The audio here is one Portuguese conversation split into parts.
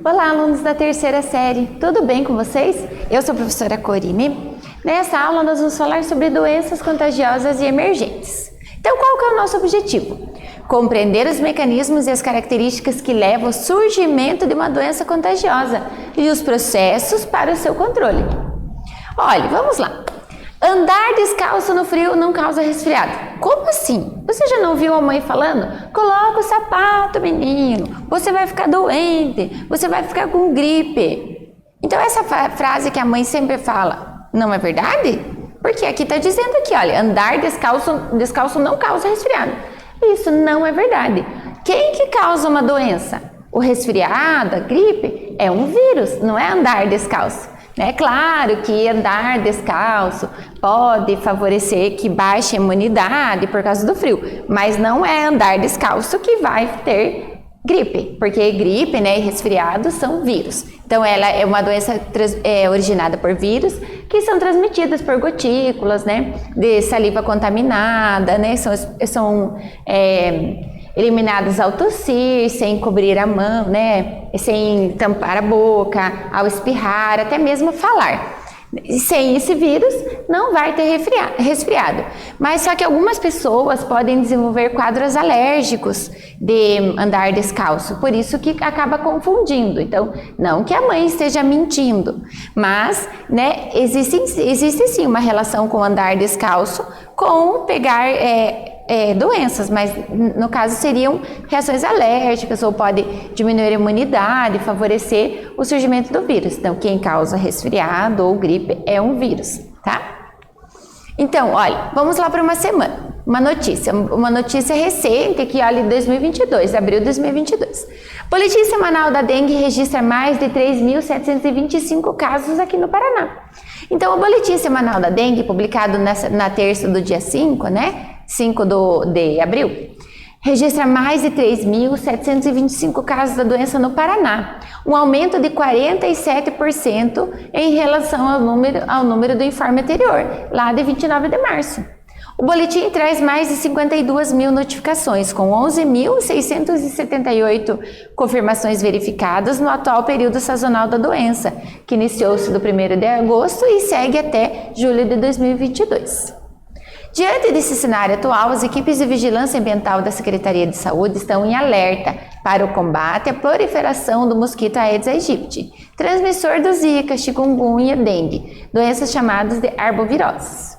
Olá, alunos da terceira série, tudo bem com vocês? Eu sou a professora Corine. Nessa aula nós vamos falar sobre doenças contagiosas e emergentes. Então, qual que é o nosso objetivo? Compreender os mecanismos e as características que levam ao surgimento de uma doença contagiosa e os processos para o seu controle. Olha, vamos lá. Andar descalço no frio não causa resfriado. Como assim? Você já não viu a mãe falando? Coloca o sapato, menino, você vai ficar doente, você vai ficar com gripe. Então essa frase que a mãe sempre fala, não é verdade? Porque aqui está dizendo aqui, olha, andar descalço não causa resfriado. Isso não é verdade. Quem que causa uma doença? O resfriado, a gripe, é um vírus, não é andar descalço. É claro que andar descalço pode favorecer que baixe a imunidade por causa do frio, mas não é andar descalço que vai ter gripe, porque gripe, né, e resfriado são vírus. Então ela é uma doença originada por vírus que são transmitidas por gotículas, né, de saliva contaminada, né, são eliminadas ao tossir, sem cobrir a mão, né, sem tampar a boca, ao espirrar, até mesmo falar. Sem esse vírus, não vai ter resfriado. Mas só que algumas pessoas podem desenvolver quadros alérgicos de andar descalço, por isso que acaba confundindo. Então, não que a mãe esteja mentindo, mas, né, existe sim uma relação com andar descalço com pegar doenças, mas no caso seriam reações alérgicas ou pode diminuir a imunidade, favorecer o surgimento do vírus. Então, quem causa resfriado ou gripe é um vírus, tá? Então, olha, vamos lá para uma notícia recente aqui, olha, em 2022, abril de 2022. Boletim semanal da dengue registra mais de 3.725 casos aqui no Paraná. Então, o boletim semanal da dengue, publicado na terça do dia 5, né? 5 de abril, registra mais de 3.725 casos da doença no Paraná, um aumento de 47% em relação ao número do informe anterior, lá de 29 de março. O boletim traz mais de 52 mil notificações, com 11.678 confirmações verificadas no atual período sazonal da doença, que iniciou-se do 1º de agosto e segue até julho de 2022. Diante desse cenário atual, as equipes de vigilância ambiental da Secretaria de Saúde estão em alerta para o combate à proliferação do mosquito Aedes aegypti, transmissor do Zika, chikungunya e dengue, doenças chamadas de arboviroses.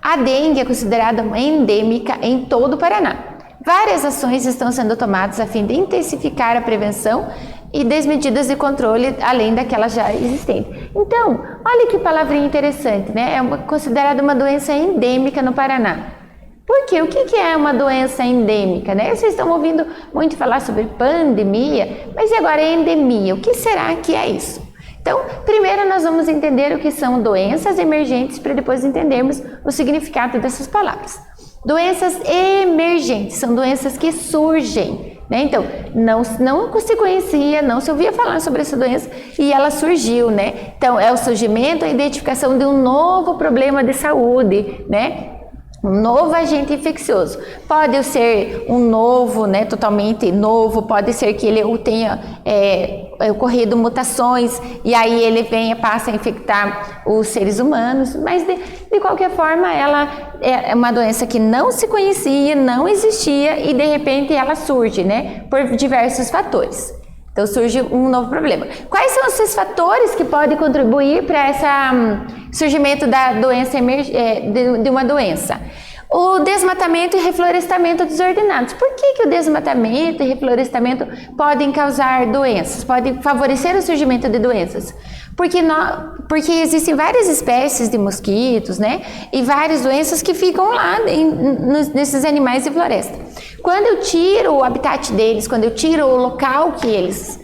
A dengue é considerada uma endêmica em todo o Paraná. Várias ações estão sendo tomadas a fim de intensificar a prevenção e das medidas de controle, além daquelas já existentes. Então, olha que palavrinha interessante, né? É considerada uma doença endêmica no Paraná. Por quê? O que é uma doença endêmica, né? Vocês estão ouvindo muito falar sobre pandemia, mas e agora é endemia? O que será que é isso? Então, primeiro nós vamos entender o que são doenças emergentes para depois entendermos o significado dessas palavras. Doenças emergentes são doenças que surgem, né? Então, não se conhecia, não se ouvia falar sobre essa doença e ela surgiu, né? Então, é o surgimento, a identificação de um novo problema de saúde, né? Um novo agente infeccioso. Pode ser um novo, né, totalmente novo, pode ser que ele tenha ocorrido mutações e aí ele passa a infectar os seres humanos, mas de qualquer forma ela é uma doença que não se conhecia, não existia e de repente ela surge, né, por diversos fatores. Então surge um novo problema. Quais são esses fatores que podem contribuir para esse surgimento da doença, de uma doença? O desmatamento e reflorestamento desordenados. Por que o desmatamento e reflorestamento podem causar doenças, podem favorecer o surgimento de doenças? Porque existem várias espécies de mosquitos, né? E várias doenças que ficam lá nesses animais de floresta. Quando eu tiro o habitat deles, quando eu tiro o local que eles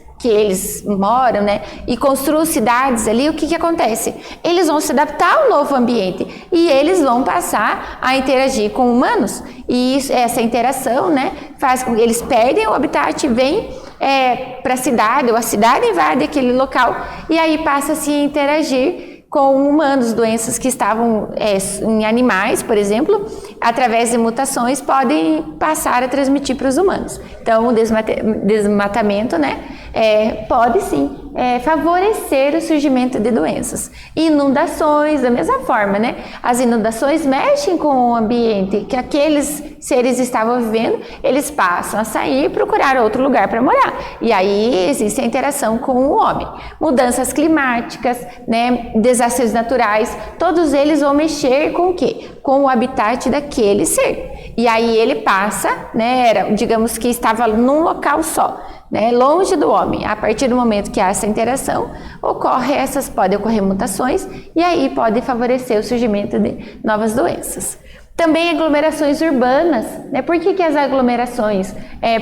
moram, né, e construo cidades ali, o que acontece? Eles vão se adaptar ao novo ambiente e eles vão passar a interagir com humanos e essa interação, né, faz com que eles perdem o habitat, vêm para a cidade, ou a cidade invade aquele local e aí passa-se a interagir com humanos. Doenças que estavam em animais, por exemplo, através de mutações, podem passar a transmitir para os humanos. Então, o desmatamento, né, pode sim favorecer o surgimento de doenças. Inundações, da mesma forma, né? As inundações mexem com o ambiente que aqueles seres estavam vivendo, eles passam a sair e procurar outro lugar para morar. E aí existe a interação com o homem. Mudanças climáticas, né? Desastres naturais, todos eles vão mexer com o quê? Com o habitat daquele ser. E aí ele passa, né? Digamos que estava num local só, né, longe do homem. A partir do momento que há essa interação, podem ocorrer mutações e aí pode favorecer o surgimento de novas doenças. Também aglomerações urbanas, né? Por que as aglomerações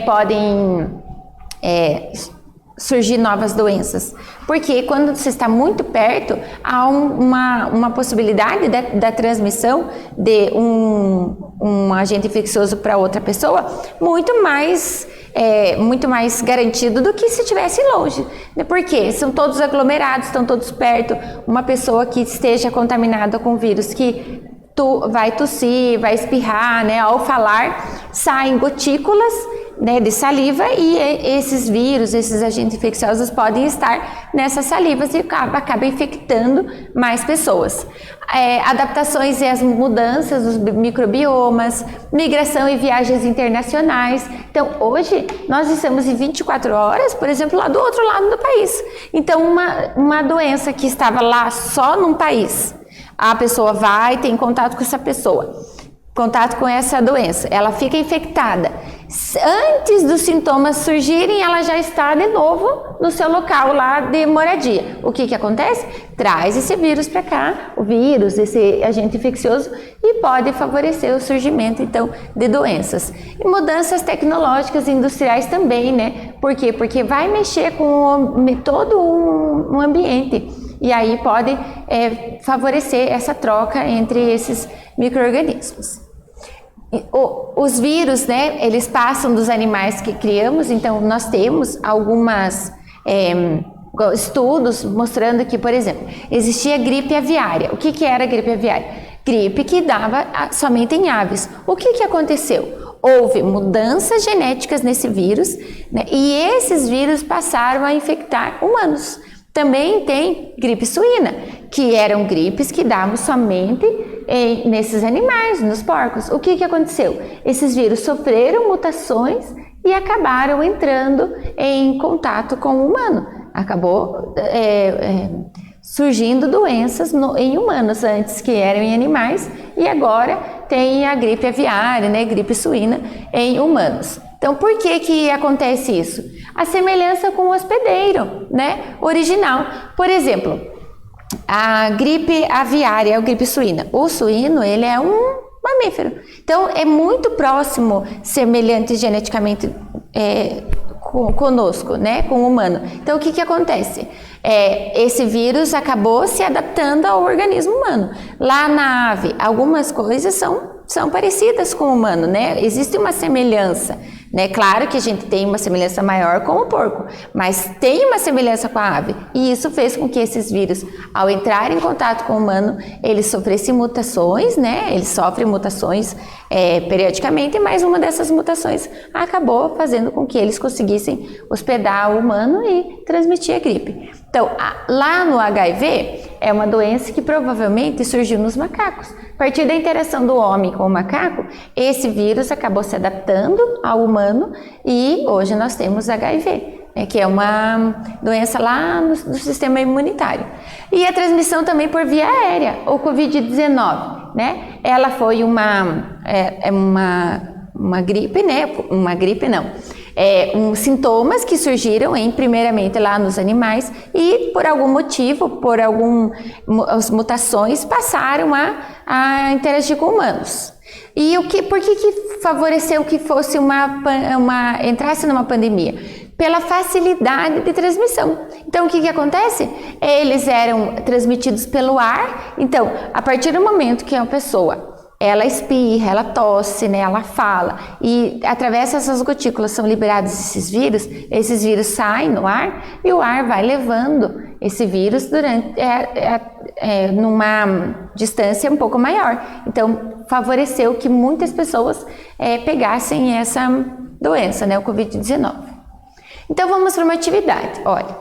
podem surgir novas doenças? Porque quando você está muito perto, há uma possibilidade da transmissão de um agente infeccioso para outra pessoa muito mais garantido do que se estivesse longe. Por quê? São todos aglomerados, estão todos perto. Uma pessoa que esteja contaminada com vírus que vai tossir, vai espirrar, né? Ao falar, saem gotículas, né, de saliva e esses vírus, esses agentes infecciosos podem estar nessas salivas e acaba infectando mais pessoas. Adaptações e as mudanças dos microbiomas, migração e viagens internacionais. Então, hoje, nós estamos em 24 horas, por exemplo, lá do outro lado do país. Então, uma doença que estava lá só num país, a pessoa tem contato com essa pessoa, contato com essa doença, ela fica infectada. Antes dos sintomas surgirem, ela já está de novo no seu local lá de moradia. O que acontece? Traz esse vírus para cá, o vírus, esse agente infeccioso, e pode favorecer o surgimento, então, de doenças. E mudanças tecnológicas e industriais também, né? Por quê? Porque vai mexer com todo um ambiente. E aí pode favorecer essa troca entre esses micro-organismos. Os vírus, né, eles passam dos animais que criamos, então nós temos algumas estudos mostrando que, por exemplo, existia gripe aviária. O que era a gripe aviária? Gripe que dava somente em aves. O que aconteceu? Houve mudanças genéticas nesse vírus, né, e esses vírus passaram a infectar humanos. Também tem gripe suína, que eram gripes que davam somente nesses animais, nos porcos. O que aconteceu? Esses vírus sofreram mutações e acabaram entrando em contato com o humano. Acabou surgindo doenças em humanos, antes que eram em animais, e agora tem a gripe aviária, né, gripe suína em humanos. Então, por que acontece isso? A semelhança com o hospedeiro, né, original. Por exemplo, a gripe aviária, a gripe suína. O suíno, ele é um mamífero. Então, é muito próximo, semelhante geneticamente conosco, né, com o humano. Então, o que acontece? Esse vírus acabou se adaptando ao organismo humano. Lá na ave, algumas coisas são parecidas com o humano, né? Existe uma semelhança, né? Claro que a gente tem uma semelhança maior com o porco, mas tem uma semelhança com a ave. E isso fez com que esses vírus, ao entrar em contato com o humano, eles sofressem mutações, né? Eles sofrem mutações periodicamente, mas uma dessas mutações acabou fazendo com que eles conseguissem hospedar o humano e transmitir a gripe. Então, lá no HIV, é uma doença que provavelmente surgiu nos macacos. A partir da interação do homem com o macaco, esse vírus acabou se adaptando ao humano e hoje nós temos HIV, né, que é uma doença lá no sistema imunitário. E a transmissão também por via aérea, o Covid-19, né? Ela foi uma gripe, né? Uma gripe não. Sintomas que surgiram primeiramente lá nos animais e por algum motivo, as mutações passaram a interagir com humanos. E por que favoreceu que fosse entrasse numa pandemia? Pela facilidade de transmissão. Então, o que acontece? Eles eram transmitidos pelo ar. Então, a partir do momento que uma pessoa ela espirra, ela tosse, né, ela fala, e através dessas gotículas são liberados esses vírus saem no ar e o ar vai levando esse vírus numa distância um pouco maior. Então, favoreceu que muitas pessoas pegassem essa doença, né, o Covid-19. Então, vamos para uma atividade. Olha,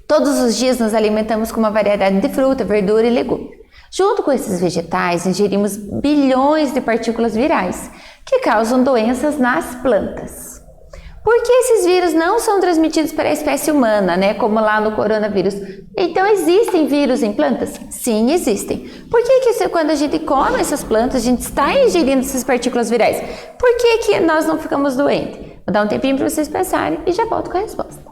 todos os dias nos alimentamos com uma variedade de fruta, verdura e legume. Junto com esses vegetais, ingerimos bilhões de partículas virais que causam doenças nas plantas. Por que esses vírus não são transmitidos para a espécie humana, né, como lá no coronavírus? Então, existem vírus em plantas? Sim, existem. Por que quando a gente come essas plantas, a gente está ingerindo essas partículas virais? Por que nós não ficamos doentes? Vou dar um tempinho para vocês pensarem e já volto com a resposta.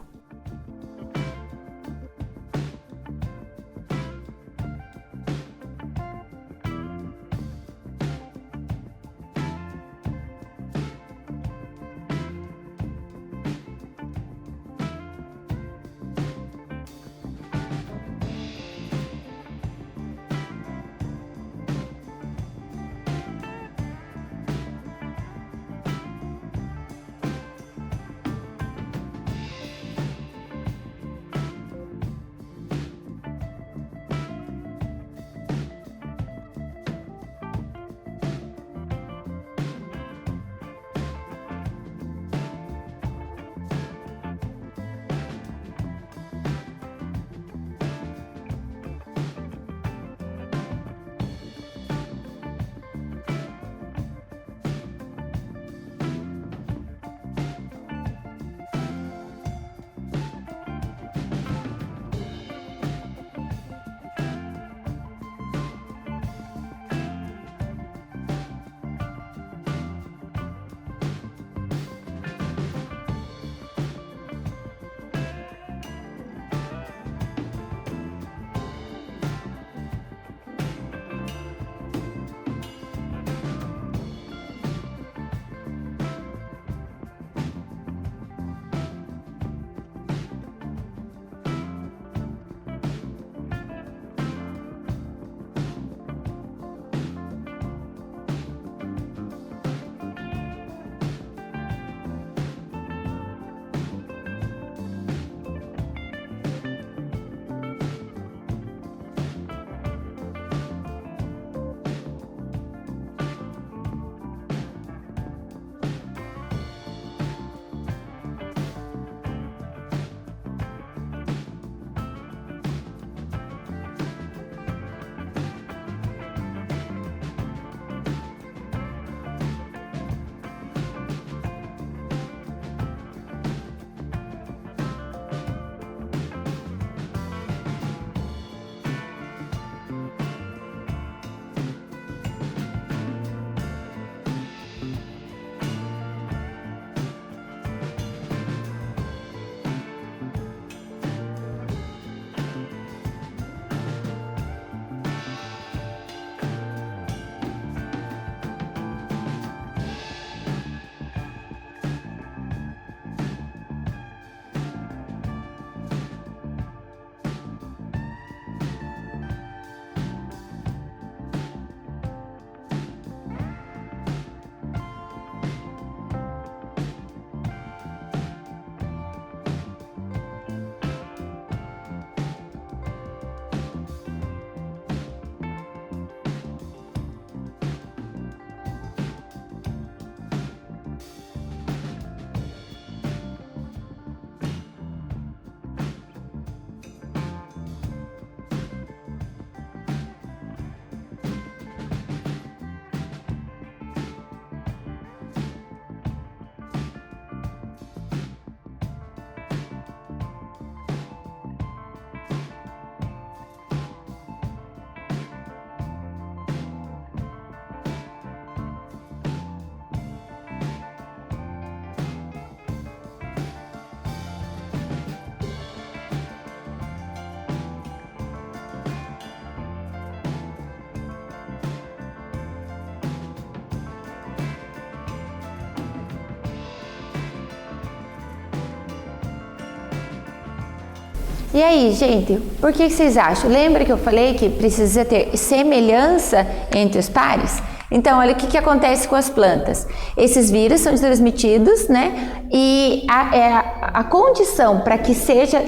E aí, gente, por que vocês acham? Lembra que eu falei que precisa ter semelhança entre os pares? Então, olha o que acontece com as plantas. Esses vírus são transmitidos, né? E a condição para que seja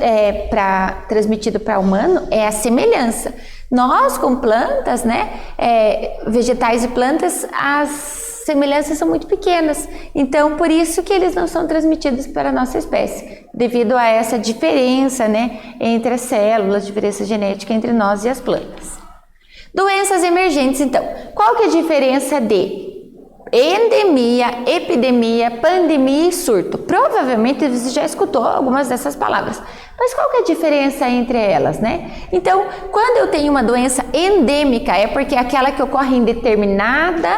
transmitido para o humano é a semelhança. Nós com plantas, né, vegetais e plantas, as semelhanças são muito pequenas, então por isso que eles não são transmitidos para a nossa espécie, devido a essa diferença, né, entre as células, diferença genética entre nós e as plantas. Doenças emergentes, então, qual que é a diferença de endemia, epidemia, pandemia e surto? Provavelmente você já escutou algumas dessas palavras, mas qual que é a diferença entre elas, né? Então, quando eu tenho uma doença endêmica, é porque é aquela que ocorre em determinada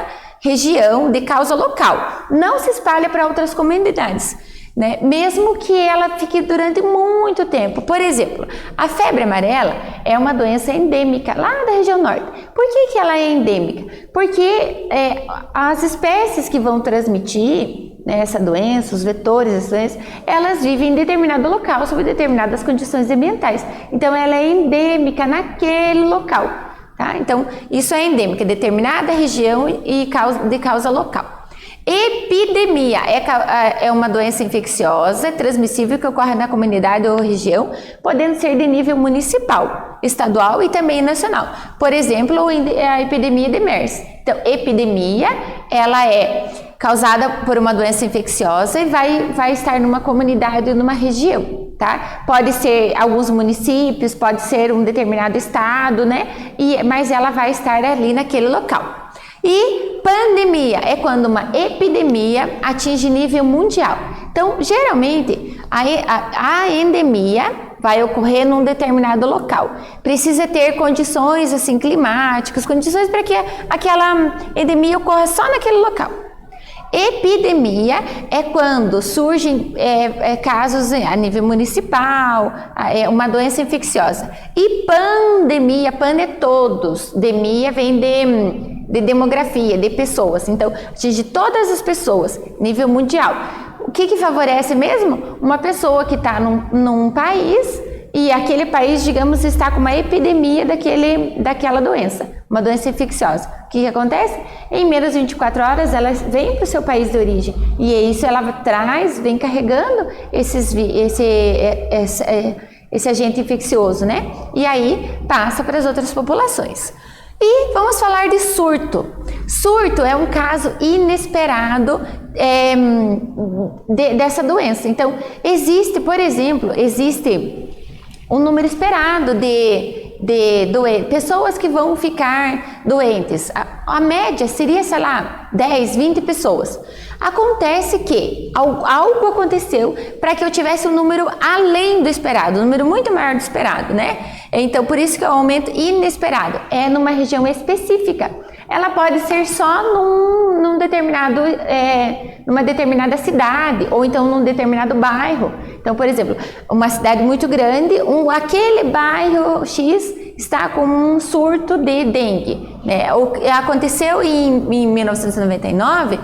região de causa local, não se espalha para outras comunidades, né? Mesmo que ela fique durante muito tempo. Por exemplo, a febre amarela é uma doença endêmica lá da região norte. Por que ela é endêmica? Porque as espécies que vão transmitir, né, essa doença, os vetores dessa doença, elas vivem em determinado local, sob determinadas condições ambientais. Então, ela é endêmica naquele local. Tá? Então, isso é endêmica, determinada região e de causa local. Epidemia é uma doença infecciosa, transmissível, que ocorre na comunidade ou região, podendo ser de nível municipal, estadual e também nacional. Por exemplo, a epidemia de MERS. Então, epidemia, ela é causada por uma doença infecciosa e vai estar numa comunidade ou numa região. Tá? Pode ser alguns municípios, pode ser um determinado estado, né? Mas ela vai estar ali naquele local. E pandemia é quando uma epidemia atinge nível mundial. Então, geralmente, a endemia vai ocorrer num determinado local. Precisa ter condições assim climáticas, condições para que aquela endemia ocorra só naquele local. Epidemia é quando surgem casos a nível municipal, uma doença infecciosa. E pandemia, pan é todos, demia vem de demografia, de pessoas, então atinge todas as pessoas, nível mundial. O que favorece mesmo? Uma pessoa que está num país e aquele país, digamos, está com uma epidemia daquela doença, uma doença infecciosa. O que acontece? Em menos de 24 horas ela vem para o seu país de origem e é isso ela vem carregando esse agente infeccioso, né? E aí passa para as outras populações. E vamos falar de surto. Surto é um caso inesperado dessa doença. Então, por exemplo, existe um número esperado de pessoas que vão ficar doentes. A média seria, sei lá, 10, 20 pessoas. Acontece que algo aconteceu para que eu tivesse um número além do esperado, um número muito maior do esperado, né? Então, por isso que é um aumento inesperado. É numa região específica. Ela pode ser só numa determinada cidade, ou então num determinado bairro. Então, por exemplo, uma cidade muito grande, aquele bairro X está com um surto de dengue. Aconteceu em 1999,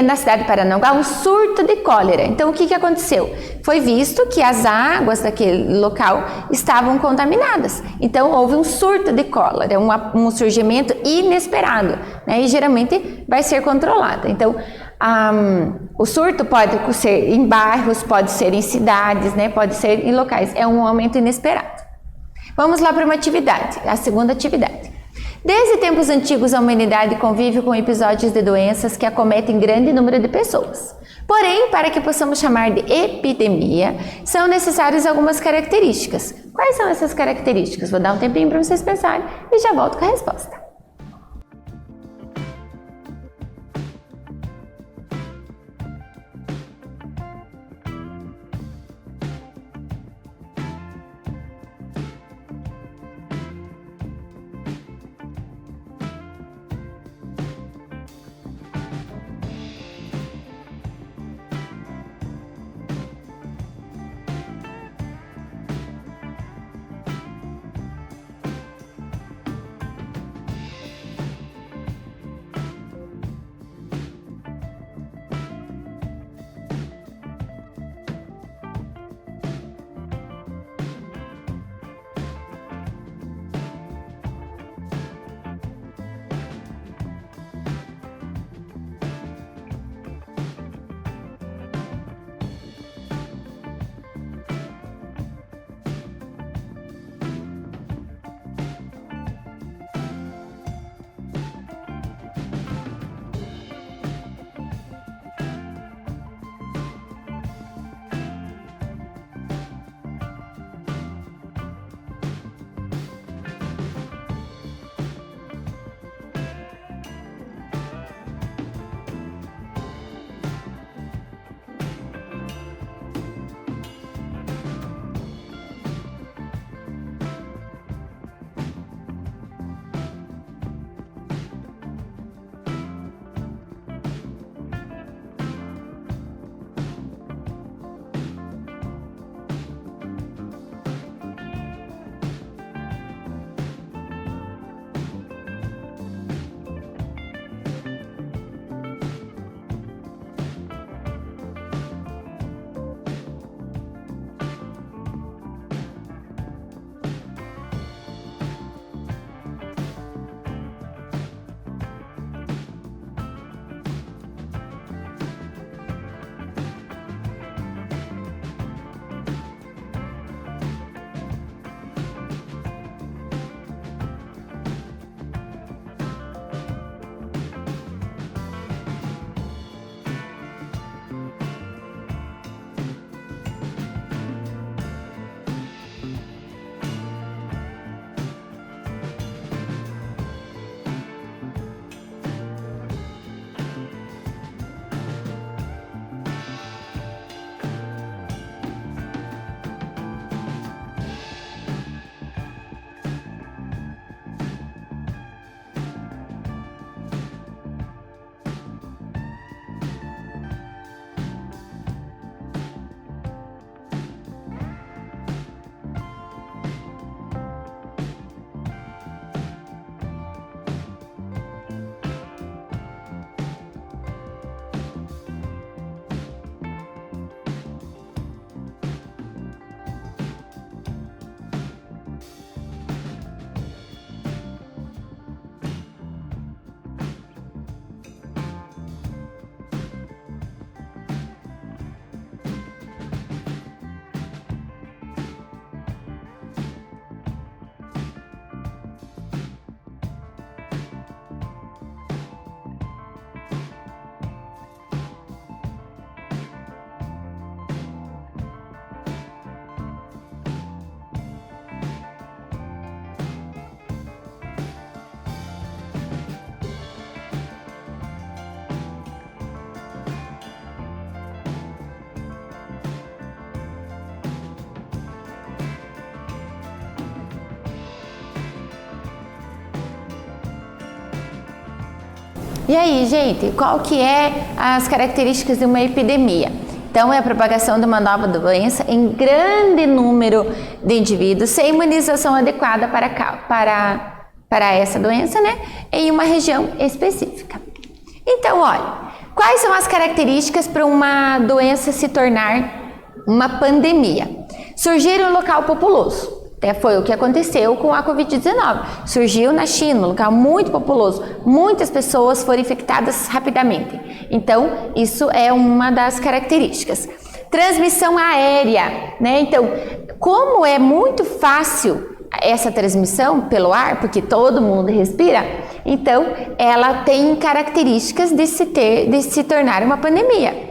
na cidade de Paranaguá, um surto de cólera. Então, o que aconteceu? Foi visto que as águas daquele local estavam contaminadas. Então, houve um surto de cólera, um surgimento inesperado, né? E geralmente vai ser controlado. Então, o surto pode ser em bairros, pode ser em cidades, né? Pode ser em locais. É um aumento inesperado. Vamos lá para uma atividade, a segunda atividade. Desde tempos antigos, a humanidade convive com episódios de doenças que acometem grande número de pessoas. Porém, para que possamos chamar de epidemia, são necessárias algumas características. Quais são essas características? Vou dar um tempinho para vocês pensarem e já volto com a resposta. E aí, gente, qual que é as características de uma epidemia? Então, é a propagação de uma nova doença em grande número de indivíduos sem imunização adequada para essa doença, né? Em uma região específica. Então, olha, quais são as características para uma doença se tornar uma pandemia? Surgir em um local populoso. Foi o que aconteceu com a Covid-19. Surgiu na China, um local muito populoso. Muitas pessoas foram infectadas rapidamente. Então, isso é uma das características. Transmissão aérea, né? Então, como é muito fácil essa transmissão pelo ar, porque todo mundo respira, então ela tem características de se tornar uma pandemia.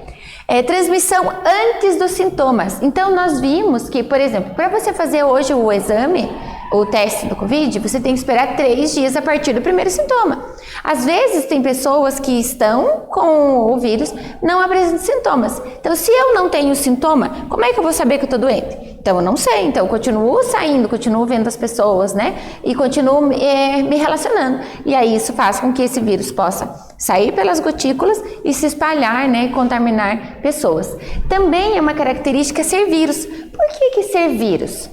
Transmissão antes dos sintomas. Então, nós vimos que, por exemplo, para você fazer hoje o exame, o teste do Covid, você tem que esperar 3 dias a partir do primeiro sintoma. Às vezes, tem pessoas que estão com o vírus, não apresentam sintomas. Então, se eu não tenho sintoma, como é que eu vou saber que eu estou doente? Então, eu não sei. Então, eu continuo saindo, continuo vendo as pessoas, né? E continuo me relacionando. E aí, isso faz com que esse vírus possa sair pelas gotículas e se espalhar, né? E contaminar pessoas. Também é uma característica ser vírus. Por que ser vírus?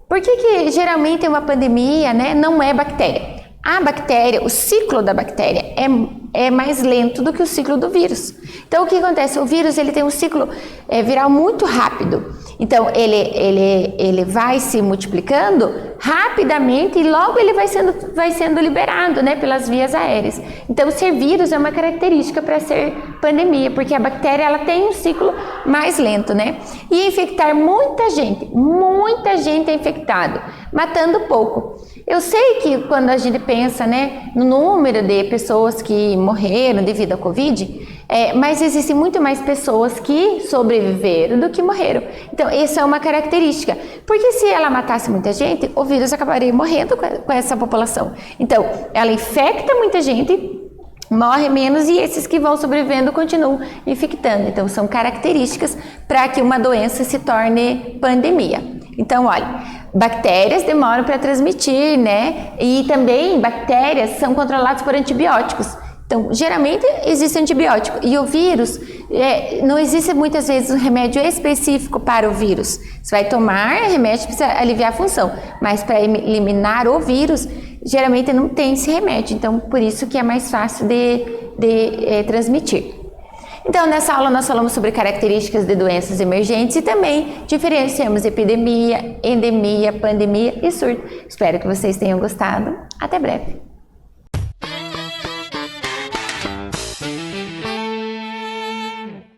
Por que geralmente uma pandemia, né, não é bactéria? A bactéria, o ciclo da bactéria é mais lento do que o ciclo do vírus. Então, o que acontece? O vírus ele tem um ciclo viral muito rápido. Então, ele vai se multiplicando rapidamente e logo ele vai sendo liberado, né, pelas vias aéreas. Então, ser vírus é uma característica para ser pandemia, porque a bactéria ela tem um ciclo mais lento, né? E infectar muita gente é infectado, matando pouco. Eu sei que quando a gente pensa, né, no número de pessoas que morreram devido à Covid, mas existem muito mais pessoas que sobreviveram do que morreram. Então, essa é uma característica. Porque se ela matasse muita gente, o vírus acabaria morrendo com essa população. Então, ela infecta muita gente, morre menos e esses que vão sobrevivendo continuam infectando. Então, são características para que uma doença se torne pandemia. Então, olha, bactérias demoram para transmitir, né? E também bactérias são controladas por antibióticos. Então, geralmente existe antibiótico e o vírus, não existe muitas vezes um remédio específico para o vírus. Você vai tomar remédio para aliviar a função, mas para eliminar o vírus, geralmente não tem esse remédio. Então, por isso que é mais fácil de transmitir. Então, nessa aula nós falamos sobre características de doenças emergentes e também diferenciamos epidemia, endemia, pandemia e surto. Espero que vocês tenham gostado. Até breve!